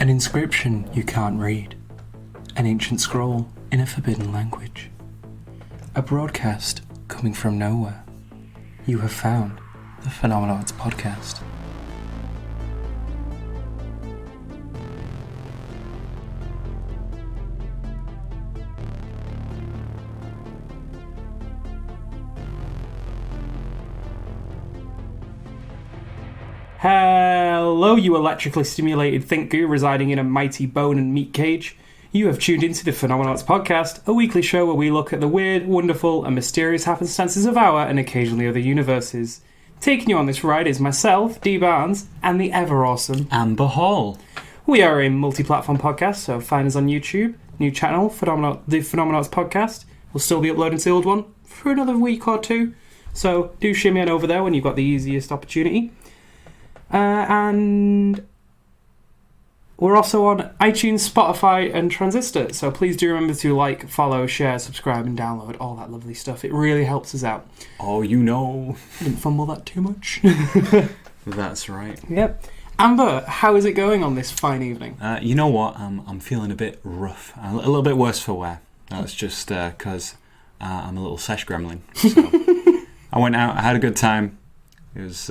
An inscription you can't read. An ancient scroll in a forbidden language. A broadcast coming from nowhere. You have found the Phenomenauts Podcast. Hello, you electrically stimulated think goo residing in a mighty bone and meat cage. You have tuned into the Phenomenauts Podcast, a weekly show where we look at the weird, wonderful, and mysterious happenstances of our and occasionally other universes. Taking you on this ride is myself, D. Barnes, and the ever-awesome Amber Hall. We are a multi-platform podcast, so find us on YouTube, new channel, the Phenomenauts Podcast. We'll still be uploading to the old one for another week or two, so do shimmy on over there when you've got the easiest opportunity. And we're also on iTunes, Spotify, and Transistor. So please do remember to like, follow, share, subscribe, and download all that lovely stuff. It really helps us out. Oh, you know. I didn't fumble that too much. That's right. Yep. Amber, how is it going on this fine evening? You know what? I'm feeling a bit rough. A little bit worse for wear. That's just because I'm a little sesh gremlin. So I went out. I had a good time. It was...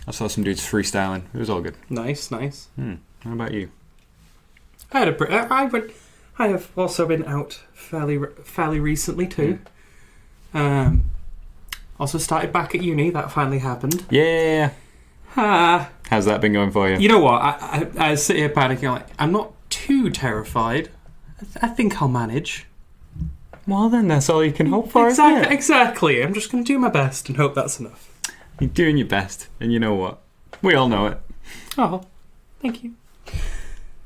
I saw some dudes freestyling. It was all good. Nice. How about you? I have also been out fairly recently too. Also started back at uni. That finally happened. Yeah. How's that been going for you? You know what? I sit here panicking. Like, I'm not too terrified. I think I'll manage. Well, then that's all you can hope for, isn't it? Exactly. I'm just going to do my best and hope that's enough. You're doing your best, and you know what? We all know it. Oh, thank you.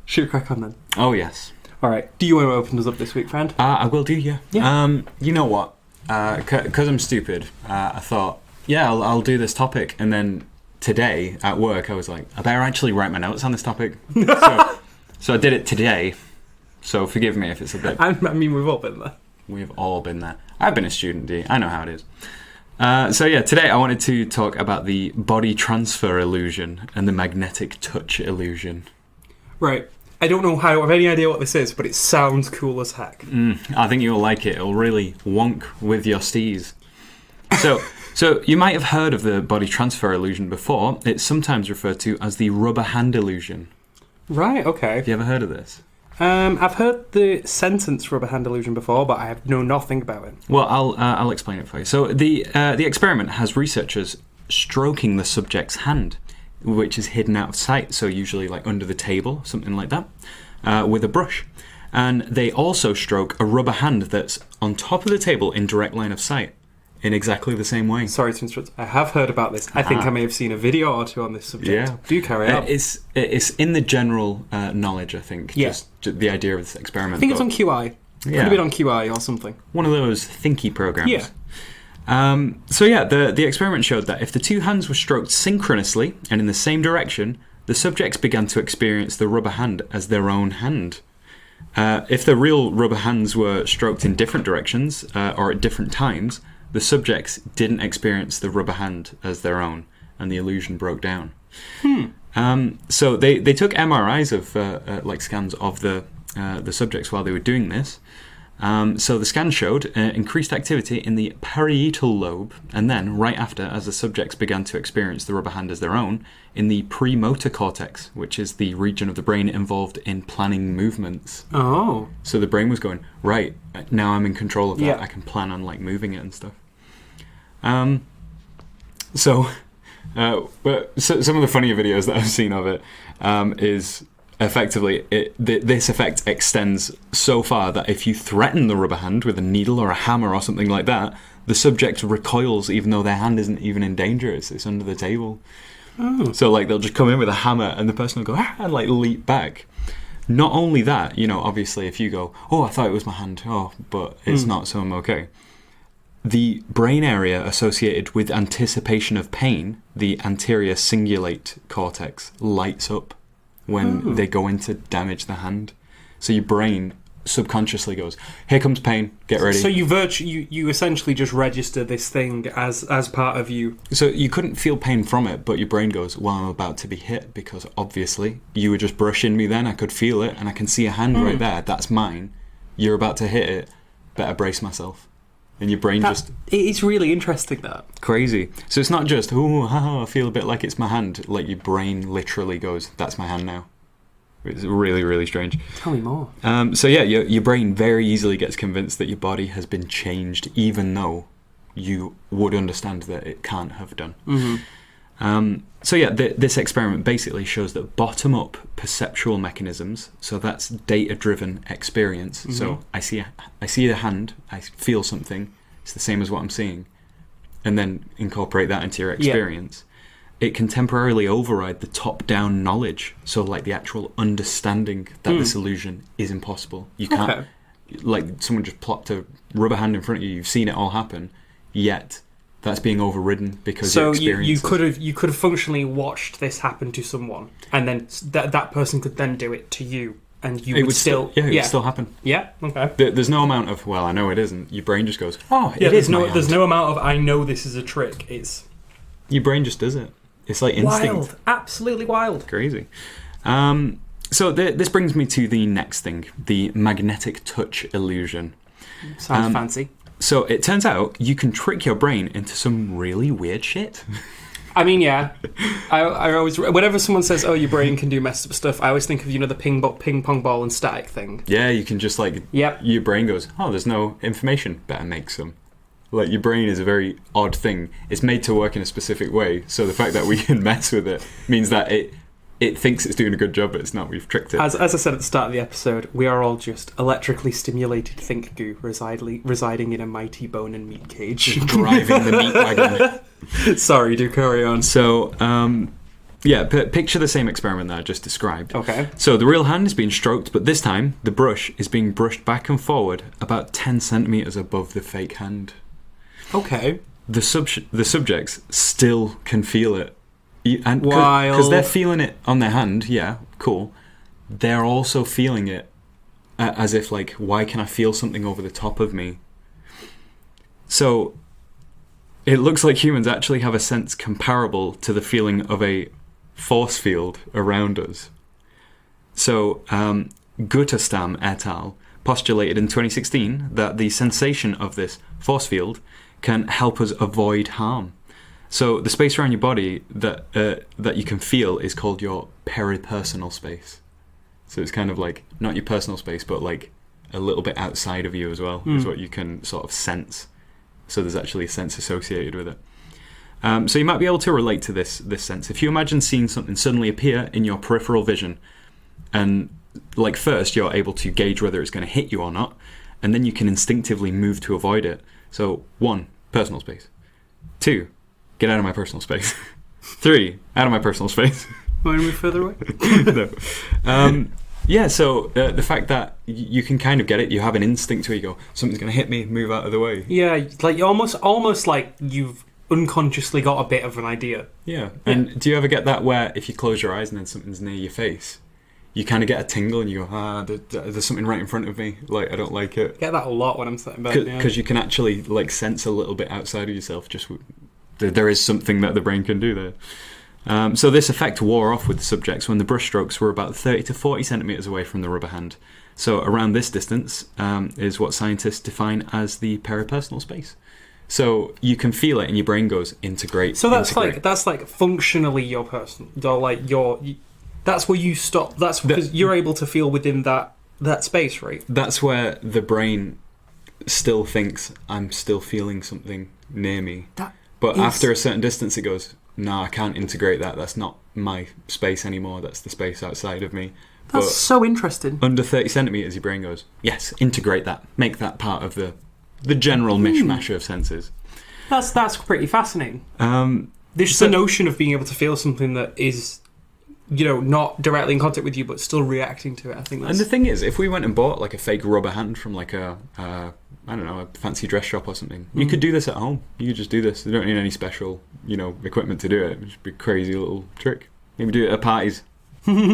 Should we crack on then? Oh, yes. All right. Do you want to open us up this week, friend? I will do, yeah. You know what? Because I'm stupid, I thought, I'll do this topic. And then today at work, I was like, I better actually write my notes on this topic. So I did it today. So forgive me if it's a bit... I mean, we've all been there. We've all been there. I've been a student, D. I know how it is. Today I wanted to talk about the body transfer illusion and the magnetic touch illusion. Right. I don't know how I have any idea what this is, but it sounds cool as heck. I think you'll like it. It'll really wonk with your steez. So you might have heard of the body transfer illusion before. It's sometimes referred to as the rubber hand illusion. Right, okay. Have you ever heard of this? I've heard the sentence rubber hand illusion before, but I know nothing about it. Well, I'll explain it for you. So the experiment has researchers stroking the subject's hand, which is hidden out of sight, so usually like under the table, something like that, with a brush. And they also stroke a rubber hand that's on top of the table in direct line of sight, in exactly the same way. Sorry to interrupt. I have heard about this. I think I may have seen a video or two on this subject. Yeah. Do carry on. It's in the general knowledge, I think. Yeah. Just the idea of this experiment. I think it's on QI. Could have been on QI or something. One of those thinky programs. Yeah. The experiment showed that if the two hands were stroked synchronously and in the same direction, the subjects began to experience the rubber hand as their own hand. If the real rubber hands were stroked in different directions or at different times, the subjects didn't experience the rubber hand as their own, and the illusion broke down. So they took MRIs of scans of the subjects while they were doing this. So the scan showed increased activity in the parietal lobe, and then right after, as the subjects began to experience the rubber hand as their own, in the premotor cortex, which is the region of the brain involved in planning movements. Oh. So the brain was going, right, now I'm in control of that. Yeah. I can plan on like moving it and stuff. Some of the funnier videos that I've seen of it is effectively this effect extends so far that if you threaten the rubber hand with a needle or a hammer or something like that, the subject recoils even though their hand isn't even in danger. It's under the table. Oh. So like they'll just come in with a hammer and the person will go and like leap back. Not only that, you know, obviously if you go, oh, I thought it was my hand, but it's not, so I'm okay. The brain area associated with anticipation of pain, the anterior cingulate cortex, lights up when they go in to damage the hand. So your brain subconsciously goes, here comes pain, get ready. So you essentially just register this thing as part of you. So you couldn't feel pain from it, but your brain goes, well, I'm about to be hit, because obviously you were just brushing me then, I could feel it, and I can see a hand right there, that's mine. You're about to hit it, better brace myself. And your brain It's really interesting, that. Crazy. So it's not just, I feel a bit like it's my hand. Like, your brain literally goes, that's my hand now. It's really, really strange. Tell me more. So yeah, your brain very easily gets convinced that your body has been changed, even though you would understand that it can't have done. So yeah, this experiment basically shows that bottom-up perceptual mechanisms, so that's data-driven experience. So I see the hand, I feel something, it's the same as what I'm seeing, and then incorporate that into your experience. It can temporarily override the top-down knowledge, so like the actual understanding that this illusion is impossible. You can't, like someone just plopped a rubber hand in front of you, you've seen it all happen, yet that's being overridden because so you could have functionally watched this happen to someone, and then that person could then do it to you, and it would still happen. Yeah, okay. There's no amount of, well, I know it isn't. Your brain just goes, it is my hand. There's no amount of, I know this is a trick. It's your brain just does it. It's like instinct. Wild, absolutely wild. Crazy. So this brings me to the next thing, the magnetic touch illusion. Sounds fancy. So it turns out you can trick your brain into some really weird shit. I mean, yeah. I always, whenever someone says, "Oh, your brain can do messed up stuff," I always think of the ping pong ball and static thing. Yeah, you can just your brain goes, "Oh, there's no information, better make some." Like, your brain is a very odd thing. It's made to work in a specific way, so the fact that we can mess with it means that it thinks it's doing a good job, but it's not. We've tricked it. As I said at the start of the episode, we are all just electrically stimulated think goo residing in a mighty bone and meat cage. Just driving the meat wagon. Sorry, do carry on. So, picture the same experiment that I just described. Okay. So the real hand is being stroked, but this time the brush is being brushed back and forward about 10 centimetres above the fake hand. Okay. The subjects still can feel it. And Wild. Because they're feeling it on their hand, yeah, cool. They're also feeling it as if, like, why can I feel something over the top of me? So it looks like humans actually have a sense comparable to the feeling of a force field around us. So Gutterstam et al. Postulated in 2016 that the sensation of this force field can help us avoid harm. So the space around your body that you can feel is called your peripersonal space. So it's kind of like not your personal space, but like a little bit outside of you as well, is what you can sort of sense. So there's actually a sense associated with it. So you might be able to relate to this sense. If you imagine seeing something suddenly appear in your peripheral vision, and like first you're able to gauge whether it's going to hit you or not, and then you can instinctively move to avoid it. So 1, personal space. 2, get out of my personal space. 3, out of my personal space. Want to move further away? No. So the fact that you can kind of get it, you have an instinct where you go, something's going to hit me, move out of the way. Yeah, like you almost like you've unconsciously got a bit of an idea. Yeah. And do you ever get that where if you close your eyes and then something's near your face, you kind of get a tingle and you go, there's something right in front of me, like I don't like it. I get that a lot when I'm sitting back. Because you can actually like sense a little bit outside of yourself, just there is something that the brain can do there. So this effect wore off with the subjects when the brush strokes were about 30 to 40 centimetres away from the rubber hand. So around this distance is what scientists define as the peripersonal space. So you can feel it and your brain goes, integrate. So that's like functionally your person, like that's where you stop. That's because you're able to feel within that space, right? That's where the brain still thinks I'm still feeling something near me. But after a certain distance it goes, no, I can't integrate that. That's not my space anymore. That's the space outside of me. That's so interesting. Under 30 centimetres, your brain goes, yes, integrate that. Make that part of the general mishmash of senses. That's pretty fascinating. There's the notion of being able to feel something that is, not directly in contact with you, but still reacting to it. I think that's... And the thing is, if we went and bought like a fake rubber hand from like a fancy dress shop or something, you could do this at home. You could just do this. You don't need any special, equipment to do it. It'd just be a crazy little trick. Maybe do it at parties.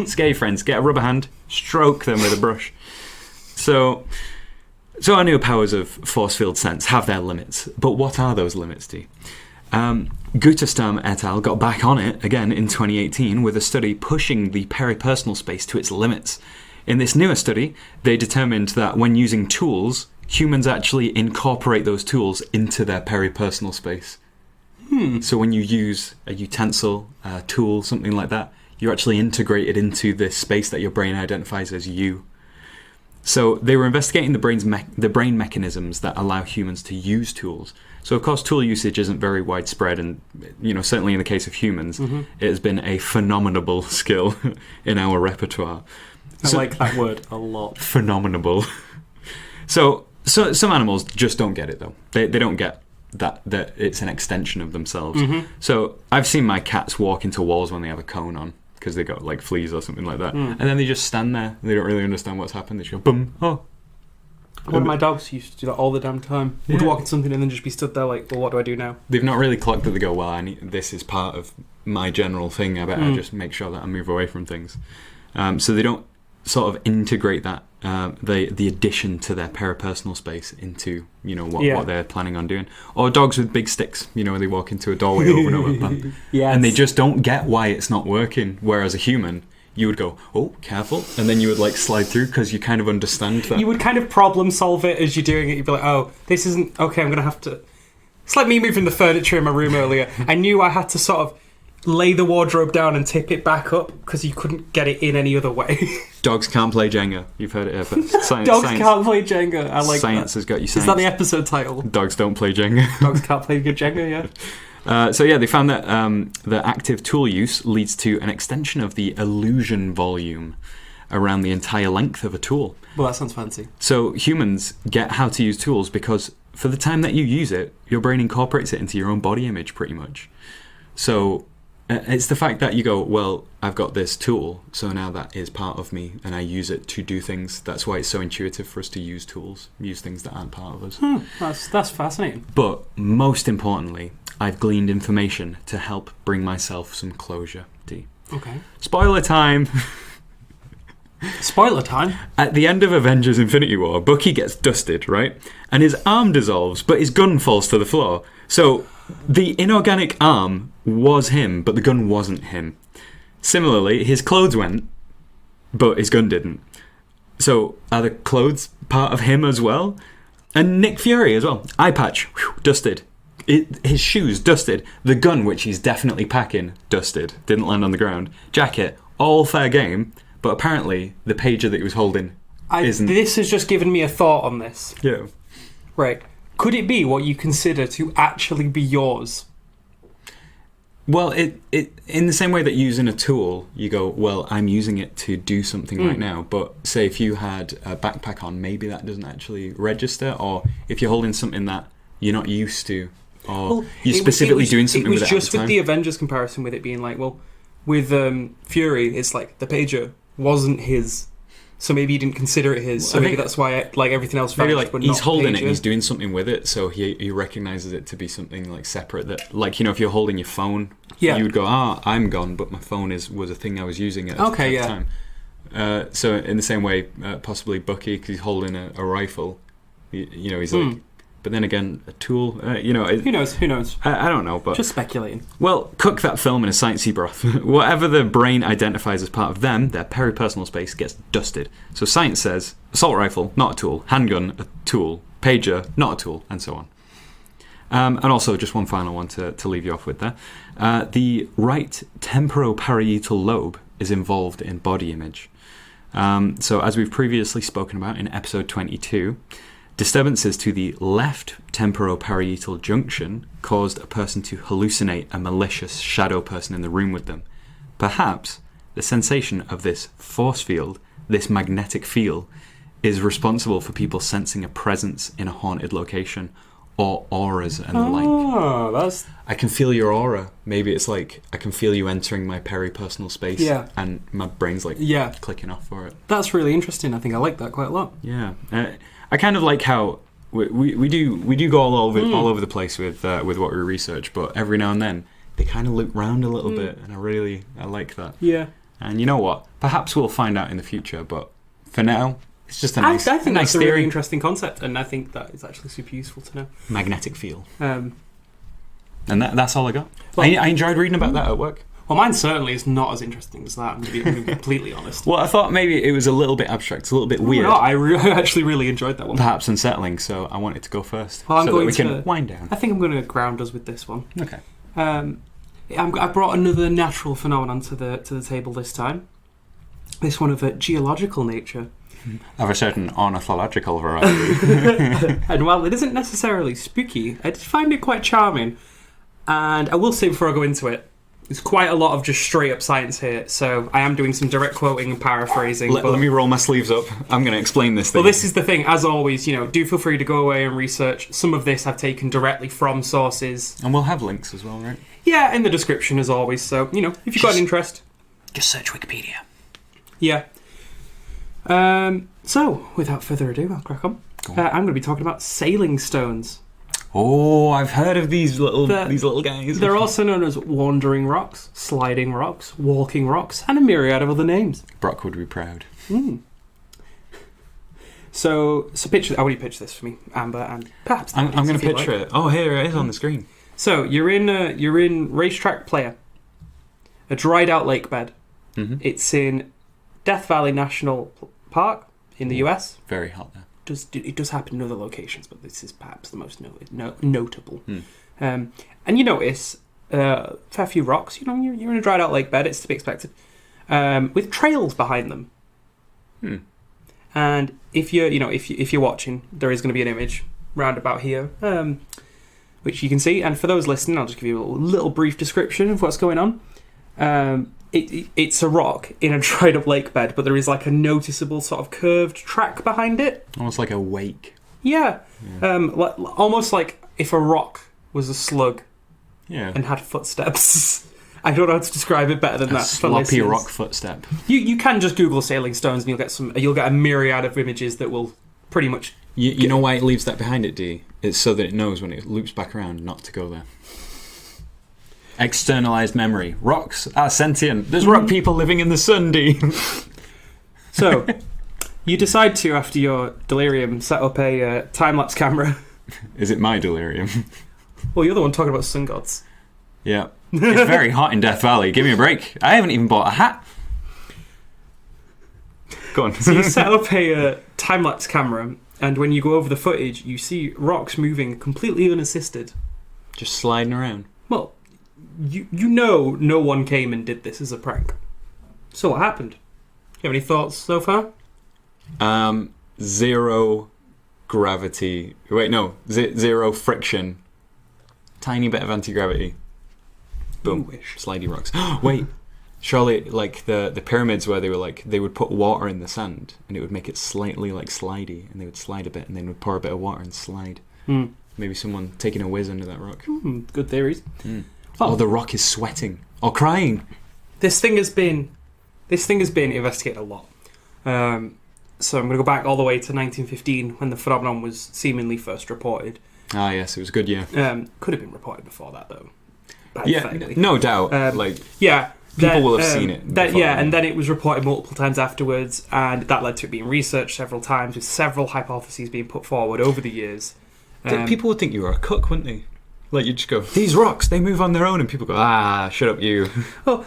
Scary friends, get a rubber hand, stroke them with a brush. So our new powers of force field sense have their limits, but what are those limits, D? Gutterstam et al. Got back on it again in 2018 with a study pushing the peripersonal space to its limits. In this newer study, they determined that when using tools, humans actually incorporate those tools into their peripersonal space. So when you use a utensil, a tool, something like that, you actually integrate it into this space that your brain identifies as you. So they were investigating the brain mechanisms that allow humans to use tools. So of course tool usage isn't very widespread, and certainly in the case of humans, it has been a phenomenable skill in our repertoire. I like that word a lot. Phenomenable. So some animals just don't get it though. They don't get that it's an extension of themselves. So I've seen my cats walk into walls when they have a cone on, because they got like fleas or something like that, and then they just stand there. They don't really understand what's happened. They just go boom. Oh, one of my dogs used to do that all the damn time. Would walk into something and then just be stood there like, well, what do I do now? They've not really clocked that. They go, well, this is part of my general thing. I better just make sure that I move away from things. So they don't sort of integrate that the addition to their peripersonal space into what they're planning on doing. Or dogs with big sticks, when they walk into a doorway over and over, and they just don't get why it's not working. Whereas a human, you would go, oh, careful, and then you would like slide through because you kind of understand that. You would kind of problem solve it as you're doing it. You'd be like, oh, this isn't okay. I'm gonna have to. It's like me moving the furniture in my room earlier. I knew I had to sort of lay the wardrobe down and tip it back up because you couldn't get it in any other way. Dogs can't play Jenga. You've heard it here first. Dogs can't play Jenga. I like science that. Has got you. Is that the episode title? Dogs don't play Jenga. Dogs can't play good Jenga, yeah. They found that the active tool use leads to an extension of the illusion volume around the entire length of a tool. Well, that sounds fancy. So humans get how to use tools because for the time that you use it, your brain incorporates it into your own body image pretty much. So it's the fact that you go, well, I've got this tool, so now that is part of me, and I use it to do things. That's why it's so intuitive for us to use tools, use things that aren't part of us. That's fascinating. But most importantly, I've gleaned information to help bring myself some closure, D. Okay. Spoiler time! Spoiler time? At the end of Avengers Infinity War, Bucky gets dusted, right? And his arm dissolves, but his gun falls to the floor. So the inorganic arm was him, but the gun wasn't him. Similarly, his clothes went, but his gun didn't. So are the clothes part of him as well? And Nick Fury as well. Eye patch, dusted. His shoes, dusted. The gun, which he's definitely packing, dusted. Didn't land on the ground. Jacket, all fair game, but apparently the pager that he was holding isn't. This has just given me a thought on this. Yeah. Right. Could it be what you consider to actually be yours? Well, it in the same way that using a tool, you go, well, I'm using it to do something right now. But say if you had a backpack on, maybe that doesn't actually register. Or if you're holding something that you're not used to, or you're specifically doing something with it at the time. It was just with the Avengers comparison with it being like, well, with Fury, it's like the pager wasn't his. So maybe he didn't consider it his. So maybe that's why everything else vanished. Maybe but he's not holding pager. it and he's doing something with it, so he recognises it to be something like separate. That if you're holding your phone, you would go, I'm gone, but my phone was a thing I was using at the time. So in the same way, possibly Bucky, because he's holding a rifle, he's like. But then again, a tool, who knows? I don't know, but just speculating. Well, cook that film in a sciencey broth. Whatever the brain identifies as part of them, their peripersonal space gets dusted. So science says assault rifle, not a tool. Handgun, a tool. Pager, not a tool, and so on. And also, just one final one to leave you off with there. The right temporoparietal lobe is involved in body image. So as we've previously spoken about in episode 22. Disturbances to the left temporoparietal junction caused a person to hallucinate a malicious shadow person in the room with them. Perhaps the sensation of this force field, this magnetic field, is responsible for people sensing a presence in a haunted location or auras and the like. I can feel your aura. Maybe it's like I can feel you entering my peripersonal space and my brain's like clicking off for it. That's really interesting. I think I like that quite a lot. Yeah. I kind of like how we do go all over the place with what we research, but every now and then they kind of loop round a little bit, and I like that. Yeah. And you know what? Perhaps we'll find out in the future, but for now, It's just a I nice, think a nice that's a really theory. interesting concept, and I think that is actually super useful to know. Magnetic field. Um, And that's all I got. Well- I enjoyed reading about that at work. well, mine certainly is not as interesting as that. I'm going to be completely honest. Well, I thought maybe it was a little bit abstract, a little bit weird. No, I actually really enjoyed that one. Perhaps unsettling, so I wanted to go first. Well, I'm so going that we to can wind down. I think I'm going to ground us with this one. Okay. I brought another natural phenomenon to the table this time. This one of a geological nature. Of a certain ornithological variety. And while it isn't necessarily spooky, I did find it quite charming. And I will say before I go into it, there's quite a lot of just straight up science here, so I am doing some direct quoting and paraphrasing. Let me roll my sleeves up. I'm going to explain this thing. Well, this is the thing. As always, do feel free to go away and research. Some of this I've taken directly from sources. And we'll have links as well, right? Yeah, in the description as always. So, if you've got an interest. Just search Wikipedia. Yeah. So, without further ado, I'll crack on. I'm going to be talking about sailing stones. Oh, I've heard of these little guys. They're also known as wandering rocks, sliding rocks, walking rocks, and a myriad of other names. Brock would be proud. So picture. I want you to picture this for me, Amber, and perhaps I'm going to picture like it. Oh, here it is on the screen. So you're in Racetrack Playa, a dried out lake bed. Mm-hmm. It's in Death Valley National Park in the US. Very hot there. It does happen in other locations, but this is perhaps the most notable. And you notice a fair few rocks. You're in a dried out lake bed. It's to be expected, with trails behind them. And if you're watching, there is going to be an image round about here, which you can see. And for those listening, I'll just give you a little brief description of what's going on. It's a rock in a dried up lake bed, but there is like a noticeable sort of curved track behind it. Almost like a wake. Yeah. Almost like if a rock was a slug and had footsteps. I don't know how to describe it better than that. Sloppy rock footstep. You can just Google sailing stones and you'll get a myriad of images that will pretty much... You know why it leaves that behind it, D? It's so that it knows when it loops back around not to go there. Externalized memory. Rocks are sentient. There's rock people living in the sun, D. So, you decide to, after your delirium, set up a time-lapse camera. Is it my delirium? Well, you're the one talking about sun gods. Yeah. It's very hot in Death Valley. Give me a break. I haven't even bought a hat. Go on. So you set up a time-lapse camera, and when you go over the footage, you see rocks moving completely unassisted. Just sliding around. Well, no one came and did this as a prank. So what happened? You have any thoughts so far? Zero gravity. Wait, no. Zero friction. Tiny bit of anti-gravity. Boom. You wish. Slidey rocks. Wait. Surely, like the pyramids where they would put water in the sand and it would make it slightly like slidey, and they would slide a bit and then would pour a bit of water and slide. Maybe someone taking a whiz under that rock. Good theories. Or the rock is sweating or crying. This thing has been investigated a lot. So I'm going to go back all the way to 1915 when the phenomenon was seemingly first reported. Ah, yes, it was a good year. Could have been reported before that though. No doubt. People will have seen it. And then it was reported multiple times afterwards, and that led to it being researched several times, with several hypotheses being put forward over the years. People would think you were a cook, wouldn't they? Like, you'd just go, these rocks, they move on their own, and people go, shut up, you. Well,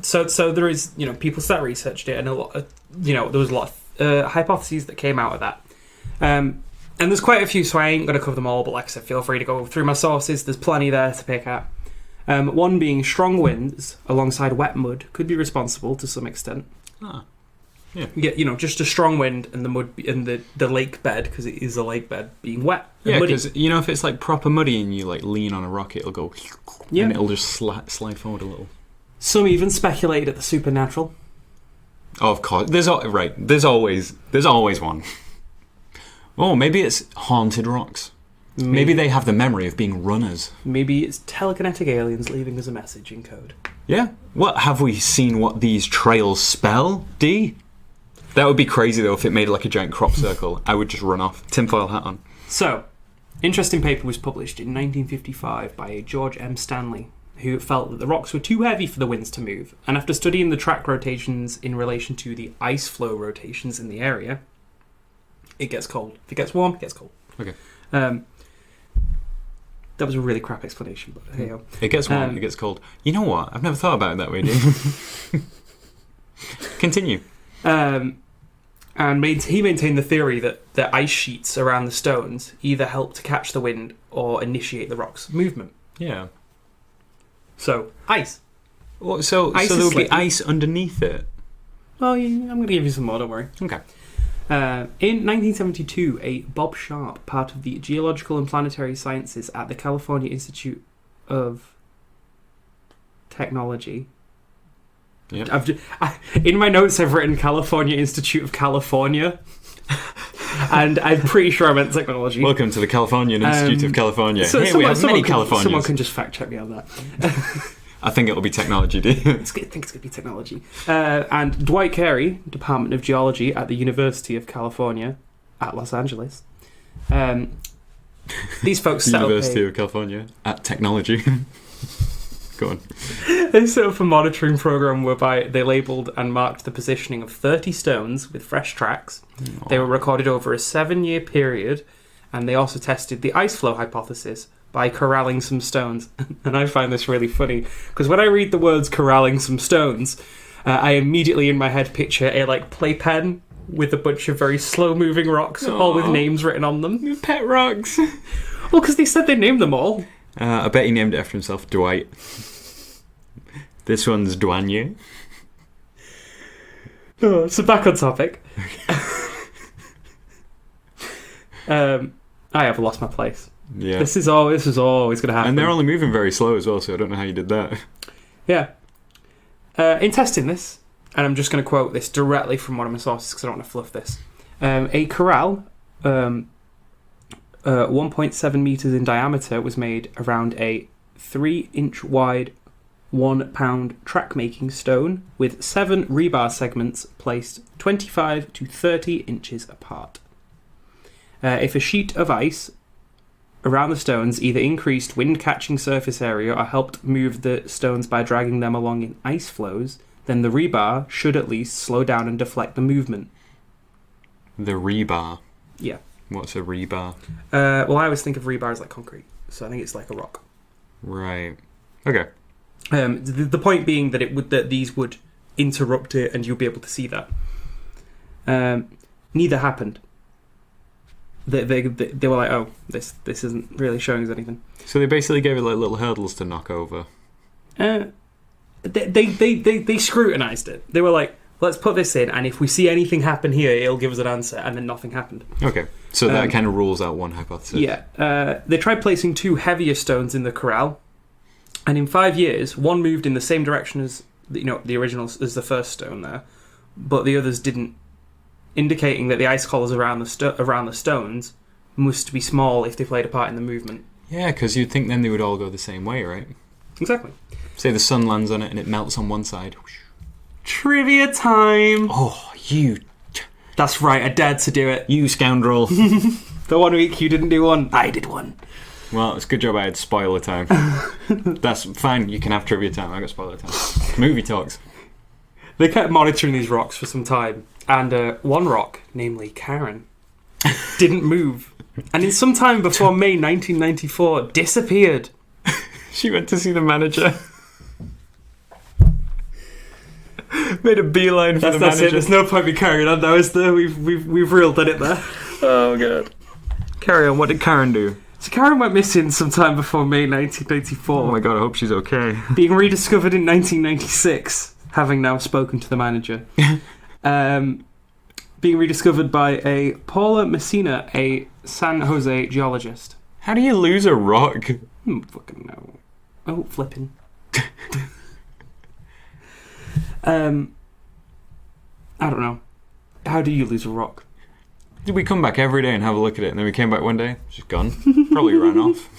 so there is, people that researched it, and a lot of, there was a lot of hypotheses that came out of that. And there's quite a few, so I ain't going to cover them all, but like I said, feel free to go through my sources. There's plenty there to pick at. One being strong winds alongside wet mud could be responsible to some extent. Yeah, just a strong wind and the mud and the lake bed, because it is a lake bed, being wet. Yeah, because if it's like proper muddy and you like lean on a rock, it'll go and it'll just slide forward a little. Some even speculated at the supernatural. Oh, of course. There's always one. Oh, maybe it's haunted rocks. Maybe they have the memory of being runners. Maybe it's telekinetic aliens leaving us a message in code. Yeah. What have we seen? What these trails spell? D. That would be crazy though if it made like a giant crop circle. I would just run off, tinfoil hat on. So, interesting paper was published in 1955 by George M. Stanley, who felt that the rocks were too heavy for the winds to move, and after studying the track rotations in relation to the ice flow rotations in the area, it gets cold. If it gets warm, it gets cold. Okay. That was a really crap explanation, but hey ho. It gets warm, it gets cold. You know what? I've never thought about it that way, dude. Continue. And he maintained the theory that the ice sheets around the stones either help to catch the wind or initiate the rock's movement. Yeah. So, ice. Well, so Ice there is would be slippery. ice underneath it. Well, I'm going to give you some more, don't worry. Okay. In 1972, a Bob Sharp, part of the Geological and Planetary Sciences at the California Institute of Technology. Yep. In my notes, I've written California Institute of California, and I'm pretty sure I meant technology. Welcome to the California Institute of California. So we have many Californias. Someone can just fact check me on that. I think it'll be technology, dude. I think it's going to be technology. And Dwight Carey, Department of Geology at the University of California at Los Angeles. These folks set University of California at technology. Go on. They set up a monitoring program whereby they labelled and marked the positioning of 30 stones with fresh tracks. Aww. They were recorded over a 7-year period, and they also tested the ice flow hypothesis by corralling some stones. And I find this really funny, because when I read the words corralling some stones, I immediately in my head picture a playpen with a bunch of very slow-moving rocks, all with names written on them. Pet rocks. Well, because they said they named them all. I bet he named it after himself, Dwight. This one's Douanier. Oh, so back on topic. I have lost my place. Yeah. This is always going to happen. And they're only moving very slow as well, so I don't know how you did that. Yeah. In testing this, and I'm just going to quote this directly from one of my sources because I don't want to fluff this. A corral, 1.7 meters in diameter, was made around a 3-inch wide, 1-pound track-making stone with 7 rebar segments placed 25 to 30 inches apart. If a sheet of ice around the stones either increased wind-catching surface area or helped move the stones by dragging them along in ice flows, then the rebar should at least slow down and deflect the movement. The rebar. Yeah. What's a rebar? Well, I always think of rebar as like concrete, so I think it's like a rock. Right. Okay. The point being that these would interrupt it, and you'll be able to see that. Neither happened. They were like, oh, this isn't really showing us anything. So they basically gave it like little hurdles to knock over. They scrutinized it. They were like, let's put this in, and if we see anything happen here, it'll give us an answer, and then nothing happened. Okay, so that kind of rules out one hypothesis. Yeah. They tried placing 2 heavier stones in the corral, and in 5 years, one moved in the same direction as the original, as the first stone there, but the others didn't, indicating that the ice collars around the stones must be small if they played a part in the movement. Yeah, because you'd think then they would all go the same way, right? Exactly. Say the sun lands on it and it melts on one side. Trivia time! Oh, you... That's right, I dared to do it. You scoundrel. The one week you didn't do one, I did one. Well, it's a good job I had spoiler time. That's fine, you can have trivia time. I got spoiler time. Movie talks. They kept monitoring these rocks for some time, and one rock, namely Karen, didn't move. And in some time before May 1994, disappeared. She went to see the manager. Made a beeline for the That's manager. it. There's no point me carrying on now, is there? We've reeled at it there. Oh, God. Carry on. What did Karen do? So Karen went missing sometime before May 1994. Oh, my God. I hope she's okay. Being rediscovered in 1996, having now spoken to the manager. Being rediscovered by a Paula Messina, a San Jose geologist. How do you lose a rock? Fucking no. Oh, flipping. I don't know. How do you lose a rock? Did we come back every day and have a look at it, and then we came back one day, it's just gone? Probably ran off.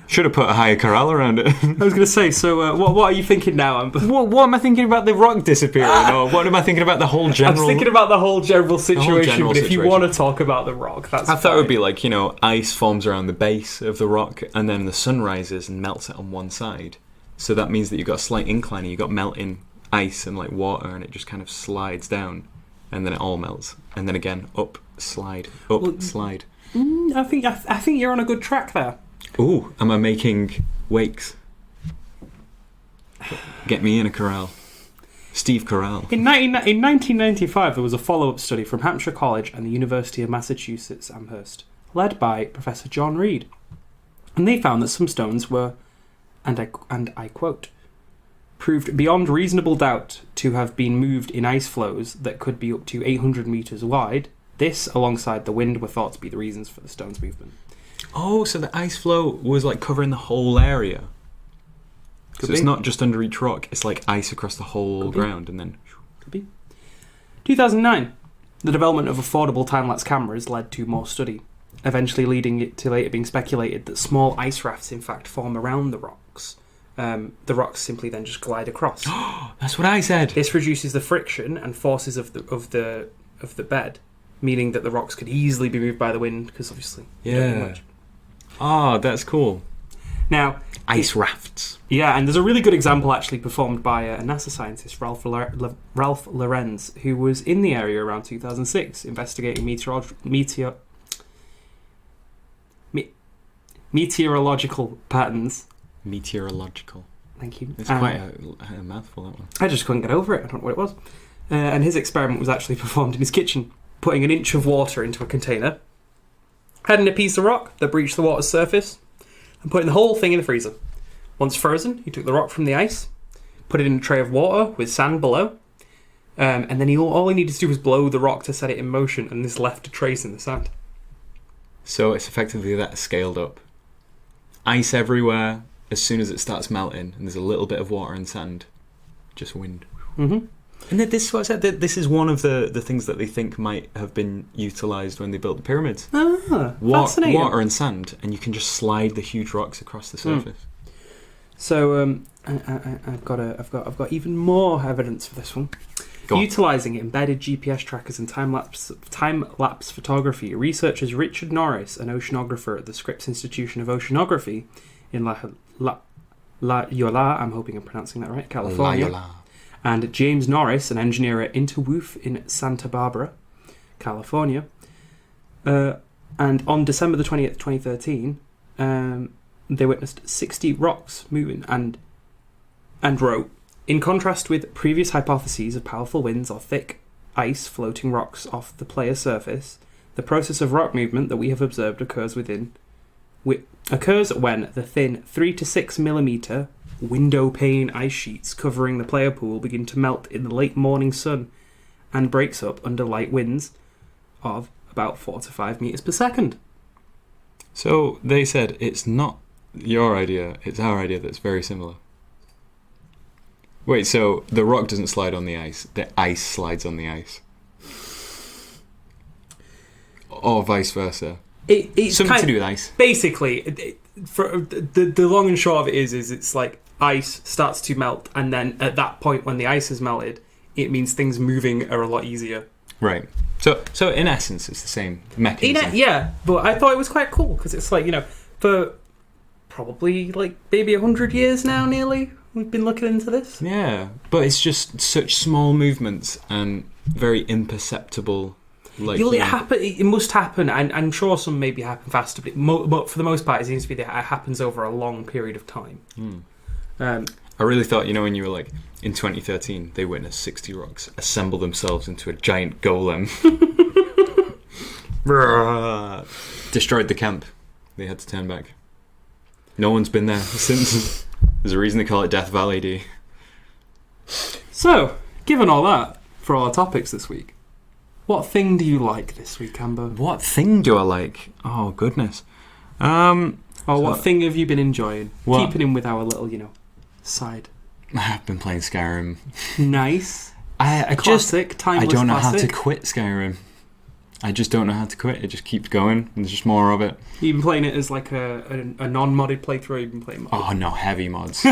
Should have put a higher corral around it. I was going to say, so what are you thinking now, Amber? What am I thinking about the rock disappearing? Or what am I thinking about the whole general... I'm thinking about the whole general situation, general but if you situation. want to talk about the rock, that's I thought fine. it would be like, ice forms around the base of the rock, and then the sun rises and melts it on one side. So that means that you've got a slight incline, and you've got melting ice and like water, and it just kind of slides down. and then it all melts, and then again up, slide, slide. I think you're on a good track there. Ooh, am I making wakes? Get me in a corral. Steve Carell. In 1995, there was a follow-up study from Hampshire College and the University of Massachusetts Amherst, led by Professor John Reed. And they found that some stones were, and I quote, proved beyond reasonable doubt to have been moved in ice flows that could be up to 800 metres wide. This, alongside the wind, were thought to be the reasons for the stone's movement. Oh, so the ice flow was like covering the whole area. So it's not just under each rock, it's like ice across the whole ground, and then... Could be. 2009. The development of affordable time-lapse cameras led to more study, eventually leading it to later being speculated that small ice rafts in fact form around the rocks. The rocks simply then just glide across. That's what I said! This reduces the friction and forces of the bed, meaning that the rocks could easily be moved by the wind, because obviously... Yeah. Ah, that's cool. Now... Ice rafts. Yeah, and there's a really good example actually performed by a NASA scientist, Ralph Lorenz, who was in the area around 2006 investigating meteorological patterns. Meteorological. Thank you. It's quite a mouthful, that one. I just couldn't get over it. I don't know what it was. And his experiment was actually performed in his kitchen, putting an inch of water into a container, adding a piece of rock that breached the water's surface, and putting the whole thing in the freezer. Once frozen, he took the rock from the ice, put it in a tray of water with sand below, and then all he needed to do was blow the rock to set it in motion, and this left a trace in the sand. So it's effectively that scaled up. Ice everywhere, as soon as it starts melting, and there's a little bit of water and sand, just wind. Mm-hmm. And this is what I said, this is one of the things that they think might have been utilised when they built the pyramids. Ah, fascinating. Water and sand, and you can just slide the huge rocks across the surface. So I've got even more evidence for this one. Utilising embedded GPS trackers and time-lapse photography, researchers Richard Norris, an oceanographer at the Scripps Institution of Oceanography in La Jolla, I'm hoping I'm pronouncing that right, California. La Jolla. And James Norris, an engineer at Interwoof in Santa Barbara, California. And on December the 20th, 2013, they witnessed 60 rocks moving and wrote, in contrast with previous hypotheses of powerful winds or thick ice floating rocks off the player's surface, the process of rock movement that we have observed occurs when the thin 3 to 6 millimeter window pane ice sheets covering the player pool begin to melt in the late morning sun and breaks up under light winds of about 4 to 5 meters per second. So they said it's not your idea, it's our idea that's very similar. Wait, so the rock doesn't slide on the ice slides on the ice. Or vice versa. It's something to do with ice. Basically, for the long and short of it is it's like ice starts to melt, and then at that point when the ice has melted, it means things moving are a lot easier. Right. So in essence, it's the same mechanism. Yeah, but I thought it was quite cool because it's like, for probably like maybe 100 years now, nearly, we've been looking into this. Yeah, but it's just such small movements and very imperceptible. It must happen, and I'm sure some maybe happen faster, but for the most part, it seems to be that it happens over a long period of time. I really thought, when you were like, in 2013, they witnessed 60 rocks assemble themselves into a giant golem. Destroyed the camp. They had to turn back. No one's been there since. There's a reason they call it Death Valley, D. So, given all that, for all our topics this week, what thing do you like this week, Amber? What thing do I like? Oh, goodness. What thing have you been enjoying? What? Keeping in with our little, side. I've been playing Skyrim. Nice. I classic, timeless I don't know classic. how to quit Skyrim. I just don't know how to quit. It just keeps going, and there's just more of it. You've been playing it as like a non-modded playthrough, or you've been playing modded? Oh, no, heavy mods.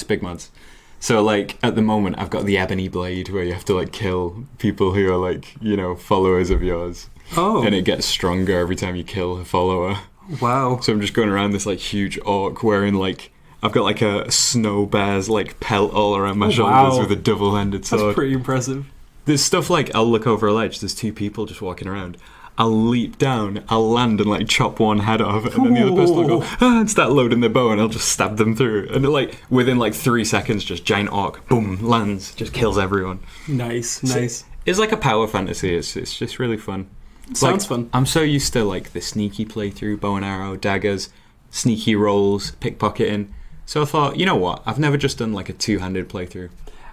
Big mods. So, like, at the moment, I've got the Ebony Blade, where you have to, like, kill people who are, like, followers of yours. Oh. And it gets stronger every time you kill a follower. Wow. So I'm just going around this, like, huge orc wearing, like... I've got, like, a snow bear's, like, pelt all around my shoulders with a double-handed sword. That's pretty impressive. There's stuff like I'll look over a ledge. There's two people just walking around. I'll leap down, I'll land and like chop one head off, and then the other person will go and start loading their bow, and I'll just stab them through. And like within like 3 seconds, just giant orc, boom, lands, just kills everyone. Nice. It's like a power fantasy. It's just really fun. Sounds fun. I'm so used to like the sneaky playthrough, bow and arrow, daggers, sneaky rolls, pickpocketing. So I thought, you know what? I've never just done like a two-handed playthrough.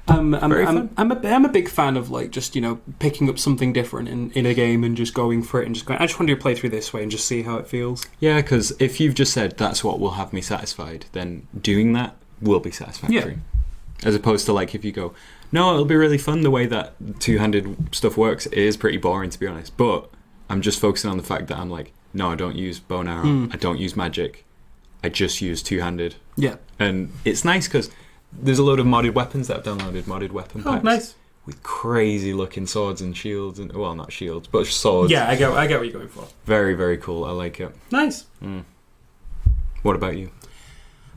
I'm a big fan of like just picking up something different in a game and just going for it and just going. I just want to do a playthrough this way and just see how it feels. Yeah, because if you've just said that's what will have me satisfied, then doing that will be satisfactory. Yeah. As opposed to like if you go, no, it'll be really fun the way that two-handed stuff works. It is pretty boring to be honest, but I'm just focusing on the fact that I'm like, no, I don't use bow and arrow. I don't use magic. I just use two-handed. Yeah, and it's nice because. There's a load of modded weapons that I've downloaded, modded weapon packs. Oh, nice. With crazy looking swords and shields. And well, not shields, but swords. Yeah, I get what you're going for. Very, very cool. I like it. Nice. What about you?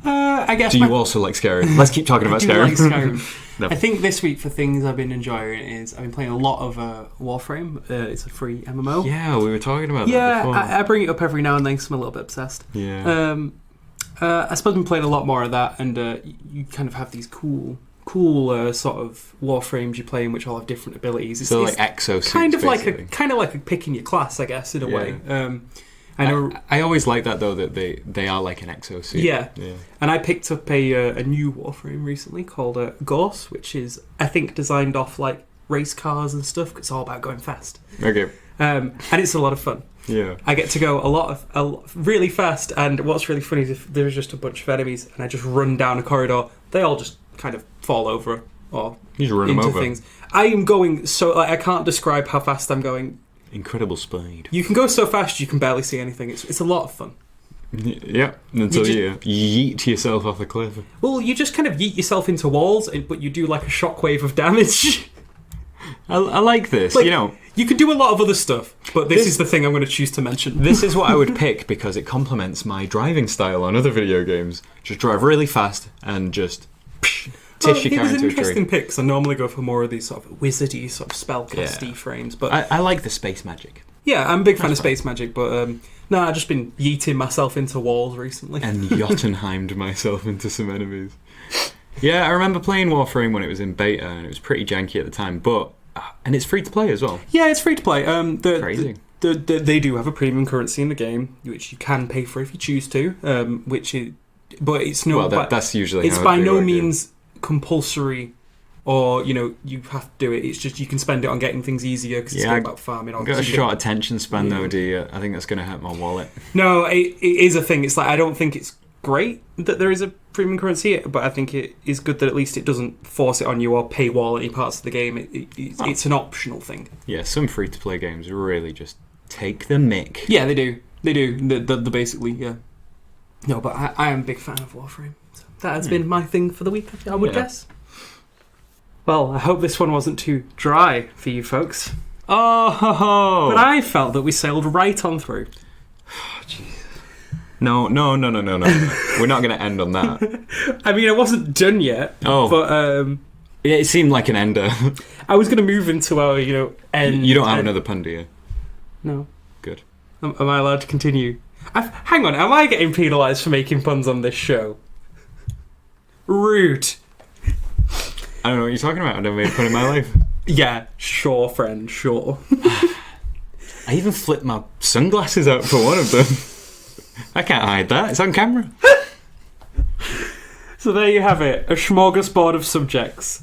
I guess. Do you also like Skyrim? Let's keep talking about Skyrim. I do like Skyrim. No. I think this week for things I've been enjoying is I've been playing a lot of Warframe. It's a free MMO. Yeah, we were talking about that before. I bring it up every now and then because I'm a little bit obsessed. Yeah. I suppose I've been playing a lot more of that, and you kind of have these cool sort of Warframes you play in, which all have different abilities. It's like exosuits, kind of basically. like a picking your class, I guess, in a way. I know. I always like that though, that they are like an exosuit. Yeah. And I picked up a new Warframe recently called Gorse, which is I think designed off like race cars and stuff. 'Cause it's all about going fast. Okay. And it's a lot of fun. Yeah, I get to go a lot really fast, and what's really funny is if there's just a bunch of enemies and I just run down a corridor, they all just kind of fall over or you just run into them over. Things. I am going so I can't describe how fast I'm going. Incredible speed. You can go so fast you can barely see anything. It's a lot of fun. Yeah, until you yeet yourself off a cliff. Well, you just kind of yeet yourself into walls, but you do like a shockwave of damage. I like this, You could do a lot of other stuff, but this is the thing I'm going to choose to mention. This is what I would pick because it complements my driving style on other video games. Just drive really fast and just tish your car into a tree. It was an interesting pick, because I normally go for more of these sort of wizardy, sort of spellcasty frames. But I like the space magic. Yeah, I'm a big fan of space magic, but no, I've just been yeeting myself into walls recently. And Jotunheimed myself into some enemies. Yeah, I remember playing Warframe when it was in beta, and it was pretty janky at the time, but... And it's free to play as well. Yeah, it's free to play. Crazy. They do have a premium currency in the game, which you can pay for if you choose to. But it's no. Well, that's usually. It's by no means compulsory, or you have to do it. It's just you can spend it on getting things easier because it's all about farming. I've got a short attention span though, do you? I think that's going to hurt my wallet. No, it is a thing. It's like I don't think it's great that there is a premium currency, but I think it is good that at least it doesn't force it on you or paywall any parts of the game. It's an optional thing. Yeah, some free-to-play games really just take the mick. Yeah, they do. They basically, yeah. No, but I am a big fan of Warframe. So that has been my thing for the week, I would guess. Well, I hope this one wasn't too dry for you folks. Oh! But I felt that we sailed right on through. Oh, jeez. No. We're not going to end on that. I mean, I wasn't done yet. Oh. But, it seemed like an ender. I was going to move into our, end. You don't have another pun, do you? No. Good. Am I allowed to continue? Hang on, am I getting penalised for making puns on this show? Rude. I don't know what you're talking about. I've never made a pun in my life. Yeah, sure, friend, sure. I even flipped my sunglasses out for one of them. I can't hide that. It's on camera. So there you have it. A smorgasbord of subjects.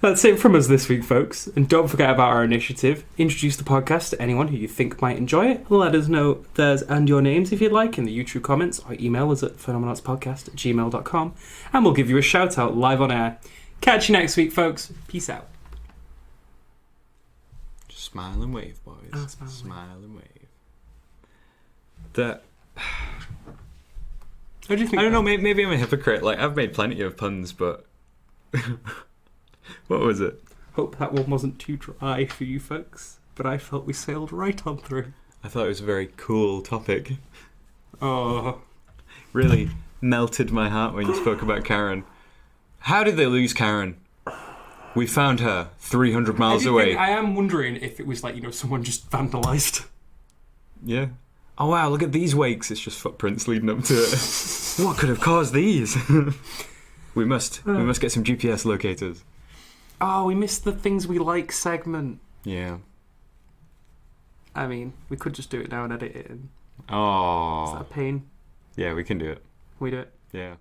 That's it from us this week, folks. And don't forget about our initiative. Introduce the podcast to anyone who you think might enjoy it. Let us know theirs and your names if you'd like in the YouTube comments, or email us at phenomenauts@gmail.com, and we'll give you a shout out live on air. Catch you next week, folks. Peace out. Just smile and wave, boys. Smile and wave. That... What do you think? I don't know, maybe I'm a hypocrite. Like, I've made plenty of puns, but... What was it? Hope that one wasn't too dry for you folks, but I felt we sailed right on through. I thought it was a very cool topic. Oh. Really melted my heart when you spoke about Karen. How did they lose Karen? We found her 300 miles away. I am wondering if it was like, someone just vandalised. Yeah. Oh wow, look at these wakes. It's just footprints leading up to it. What could have caused these? We must get some GPS locators. Oh, we missed the things we like segment. Yeah. I mean, we could just do it now and edit it. Is Oh. that a pain? Yeah, we can do it. We do it. Yeah.